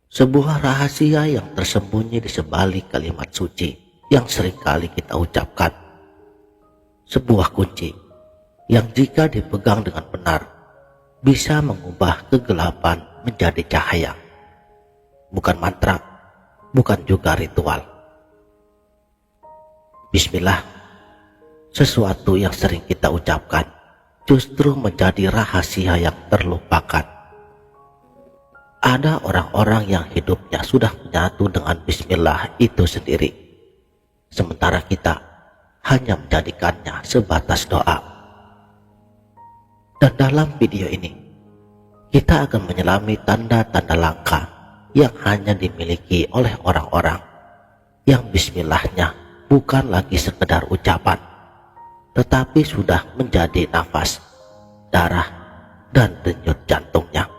Sebuah rahasia yang tersembunyi di sebalik kalimat suci yang seringkali kita ucapkan. Sebuah kunci yang jika dipegang dengan benar bisa mengubah kegelapan menjadi cahaya. Bukan mantra, bukan juga ritual. Bismillah, sesuatu yang sering kita ucapkan justru menjadi rahasia yang terlupakan. Ada orang-orang yang hidupnya sudah menyatu dengan bismillah itu sendiri, sementara kita hanya menjadikannya sebatas doa. Dan dalam video ini, kita akan menyelami tanda-tanda langka yang hanya dimiliki oleh orang-orang yang bismillahnya bukan lagi sekedar ucapan, tetapi sudah menjadi nafas, darah, dan denyut jantungnya.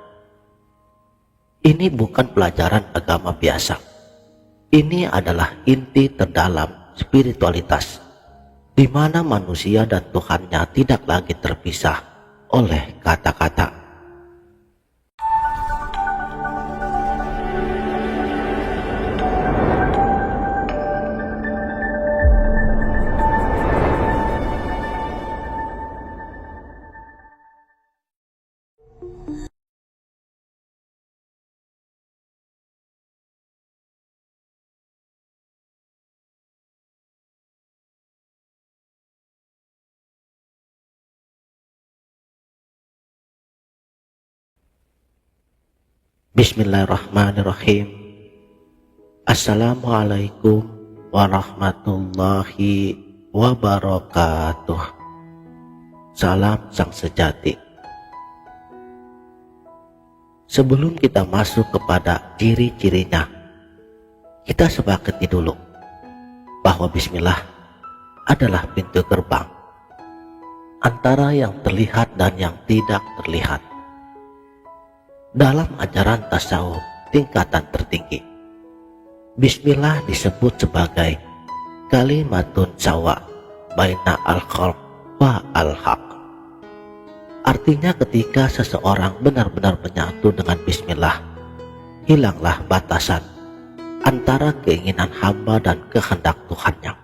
Ini bukan pelajaran agama biasa. Ini adalah inti terdalam spiritualitas, di mana manusia dan Tuhannya tidak lagi terpisah oleh kata-kata. Bismillahirrahmanirrahim. Assalamualaikum warahmatullahi wabarakatuh. Salam sang sejati. Sebelum kita masuk kepada ciri-cirinya, kita sepakati dulu bahwa bismillah adalah pintu gerbang antara yang terlihat dan yang tidak terlihat. Dalam ajaran tasawuf tingkatan tertinggi, bismillah disebut sebagai kalimatun sawa baina al-khalq wa al-haq. Artinya ketika seseorang benar-benar menyatu dengan bismillah, hilanglah batasan antara keinginan hamba dan kehendak Tuhannya.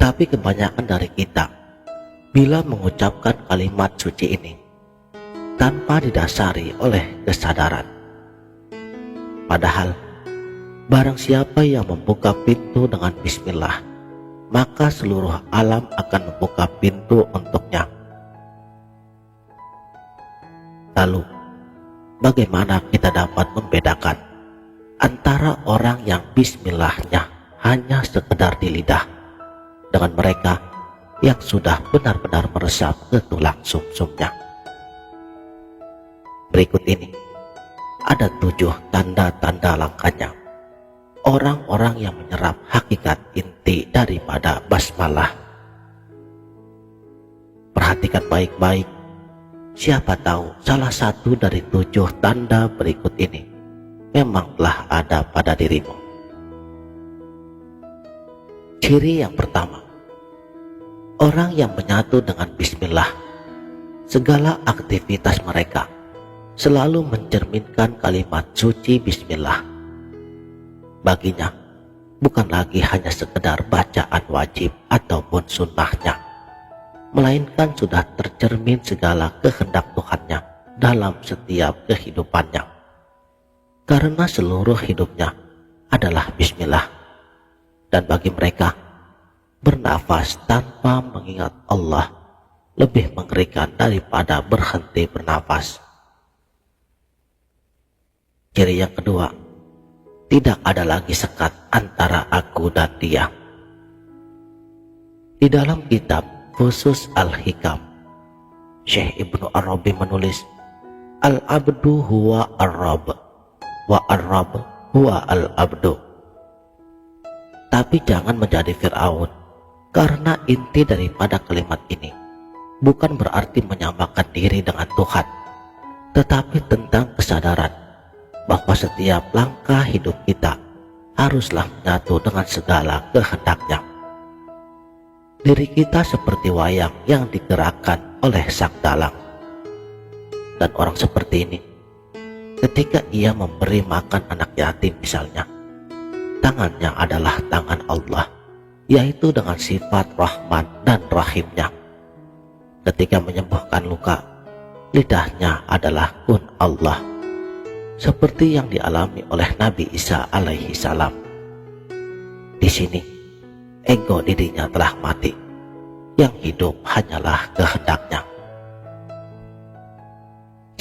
Tapi kebanyakan dari kita, bila mengucapkan kalimat suci ini tanpa didasari oleh kesadaran. Padahal, barang siapa yang membuka pintu dengan bismillah, maka seluruh alam akan membuka pintu untuknya. Lalu, bagaimana kita dapat membedakan antara orang yang bismillahnya hanya sekedar di lidah dengan mereka yang sudah benar-benar meresap ke tulang sumsumnya? Berikut ini ada 7 tanda-tanda langkanya orang-orang yang menyerap hakikat inti daripada basmalah. Perhatikan baik-baik, siapa tahu salah satu dari 7 tanda berikut ini memang telah ada pada dirimu. Ciri yang pertama, orang yang menyatu dengan bismillah, segala aktivitas mereka selalu mencerminkan kalimat suci bismillah. Baginya, bukan lagi hanya sekedar bacaan wajib ataupun sunnahnya, melainkan sudah tercermin segala kehendak Tuhannya dalam setiap kehidupannya. Karena seluruh hidupnya adalah bismillah. Dan bagi mereka, bernafas tanpa mengingat Allah lebih mengerikan daripada berhenti bernafas. Ciri yang kedua, tidak ada lagi sekat antara aku dan dia. Di dalam kitab Fusus Al-Hikam, Syekh Ibnu Arabi menulis, Al-abdu huwa ar-rab, wa ar-rab huwa al-abdu. Tapi jangan menjadi Fir'aun, karena inti daripada kalimat ini bukan berarti menyamakan diri dengan Tuhan, tetapi tentang kesadaran bahwa setiap langkah hidup kita haruslah menyatu dengan segala kehendaknya. Diri kita seperti wayang yang digerakkan oleh sang dalang. Dan orang seperti ini Ketika ia memberi makan anak yatim misalnya, tangannya adalah tangan Allah, yaitu dengan sifat Rahman dan Rahimnya. Ketika menyembuhkan luka, lidahnya adalah kun Allah, seperti yang dialami oleh Nabi Isa alaihi salam. Di sini, ego dirinya telah mati, yang hidup hanyalah kehendaknya.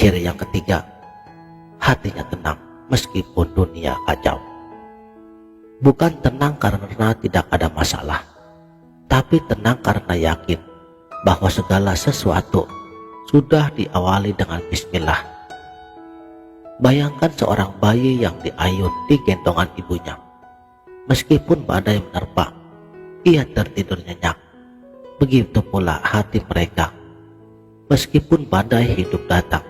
Ciri yang ketiga, hatinya tenang meskipun dunia kacau. Bukan tenang karena tidak ada masalah, tapi tenang karena yakin bahwa segala sesuatu sudah diawali dengan bismillah. Bayangkan seorang bayi yang diayun di gendongan ibunya. Meskipun badai menerpa, ia tertidur nyenyak. Begitu pula hati mereka. Meskipun badai hidup datang,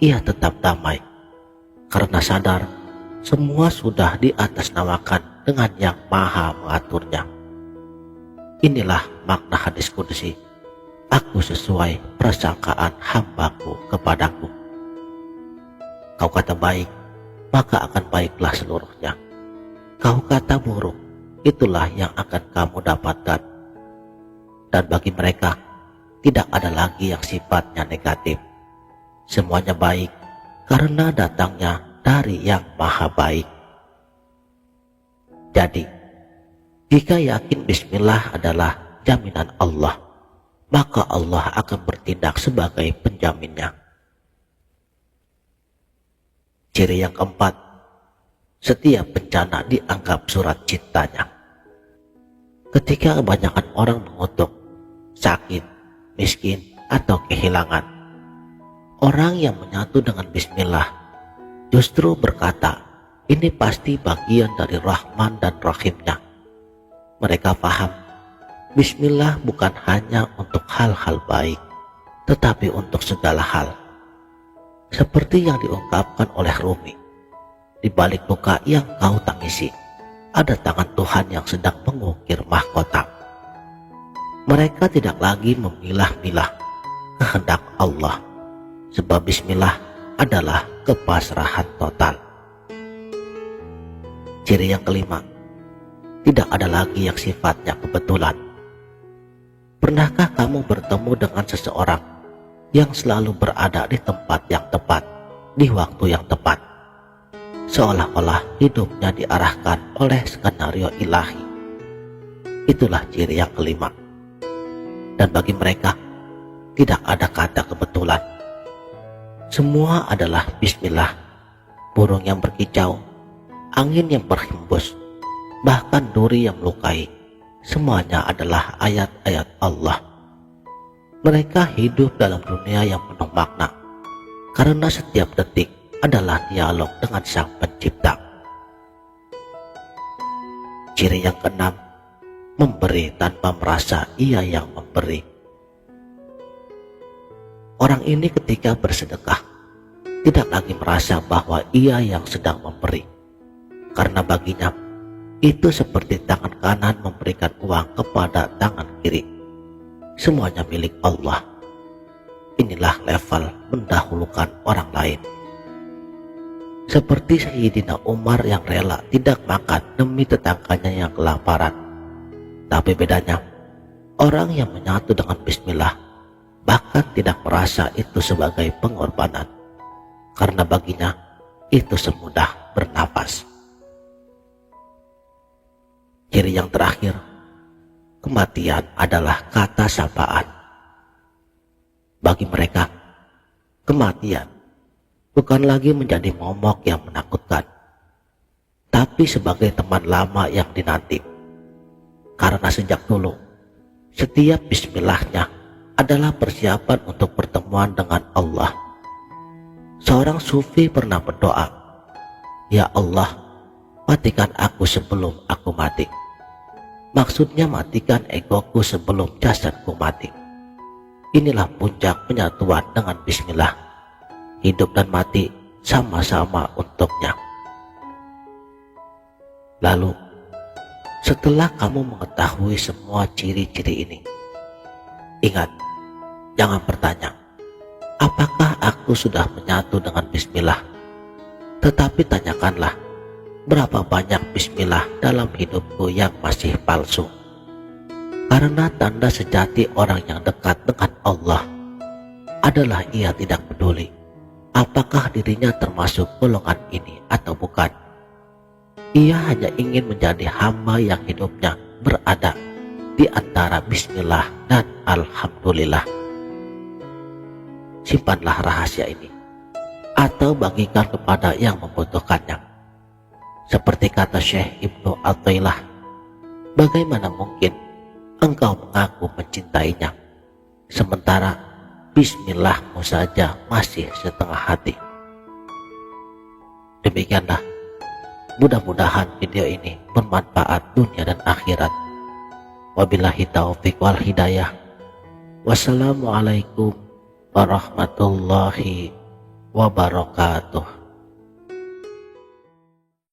ia tetap damai, karena sadar semua sudah diatasnamakan dengan yang maha mengaturnya. Inilah makna hadis qudsi, aku sesuai persangkaan hambaku kepadaku. Kau kata baik, maka akan baiklah seluruhnya. Kau kata buruk, itulah yang akan kamu dapatkan. Dan bagi mereka, tidak ada lagi yang sifatnya negatif. Semuanya baik karena datangnya dari yang maha baik. Jadi, jika yakin bismillah adalah jaminan Allah, maka Allah akan bertindak sebagai penjaminnya. Ciri yang keempat, setiap bencana dianggap surat cintanya. Ketika kebanyakan orang mengutuk, sakit, miskin, atau kehilangan, orang yang menyatu dengan bismillah justru berkata, ini pasti bagian dari Rahman dan Rahimnya. Mereka paham, bismillah bukan hanya untuk hal-hal baik, tetapi untuk segala hal. Seperti yang diungkapkan oleh Rumi, di balik luka yang kau tangisi, ada tangan Tuhan yang sedang mengukir mahkota. Mereka tidak lagi memilah-milah kehendak Allah, sebab bismillah adalah kepasrahan total. Ciri yang kelima, tidak ada lagi yang sifatnya kebetulan. Pernahkah kamu bertemu dengan seseorang yang selalu berada di tempat yang tepat, di waktu yang tepat, seolah-olah hidupnya diarahkan oleh skenario ilahi? Itulah ciri yang kelima. Dan bagi mereka, tidak ada kata kebetulan. Semua adalah bismillah. Burung yang berkicau, angin yang berhembus, bahkan duri yang melukai, semuanya adalah ayat-ayat Allah. Mereka hidup dalam dunia yang penuh makna, karena setiap detik adalah dialog dengan Sang Pencipta. Ciri yang keenam, memberi tanpa merasa ia yang memberi. Orang ini ketika bersedekah tidak lagi merasa bahwa ia yang sedang memberi, karena baginya itu seperti tangan kanan memberikan uang kepada tangan kiri. Semuanya milik Allah. Inilah level mendahulukan orang lain. Seperti Sayyidina Umar yang rela tidak makan demi tetangganya yang kelaparan. Tapi bedanya, orang yang menyatu dengan bismillah bahkan tidak merasa itu sebagai pengorbanan, karena baginya itu semudah bernapas. Ciri yang terakhir, kematian adalah kata sapaan. Bagi mereka, kematian bukan lagi menjadi momok yang menakutkan, tapi sebagai teman lama yang dinanti. Karena sejak dulu, setiap bismillahnya adalah persiapan untuk pertemuan dengan Allah. Seorang sufi pernah berdoa, "Ya Allah, matikan aku sebelum aku mati." Maksudnya matikan egoku sebelum jasadku mati. Inilah puncak penyatuan dengan bismillah. Hidup dan mati sama-sama untuknya. Lalu, setelah kamu mengetahui semua ciri-ciri ini, ingat, jangan bertanya, apakah aku sudah menyatu dengan bismillah? Tetapi tanyakanlah, berapa banyak bismillah dalam hidupku yang masih palsu? Karena tanda sejati orang yang dekat dengan Allah adalah ia tidak peduli apakah dirinya termasuk golongan ini atau bukan. Ia hanya ingin menjadi hamba yang hidupnya berada di antara bismillah dan alhamdulillah. Simpanlah rahasia ini atau bagikan kepada yang membutuhkannya. Seperti kata Syekh Ibnu Athaillah, bagaimana mungkin engkau mengaku mencintainya sementara bismillahmu saja masih setengah hati? Demikianlah, mudah-mudahan video ini bermanfaat dunia dan akhirat. Wabillahi taufiq wal hidayah. Wassalamualaikum warahmatullahi wabarakatuh.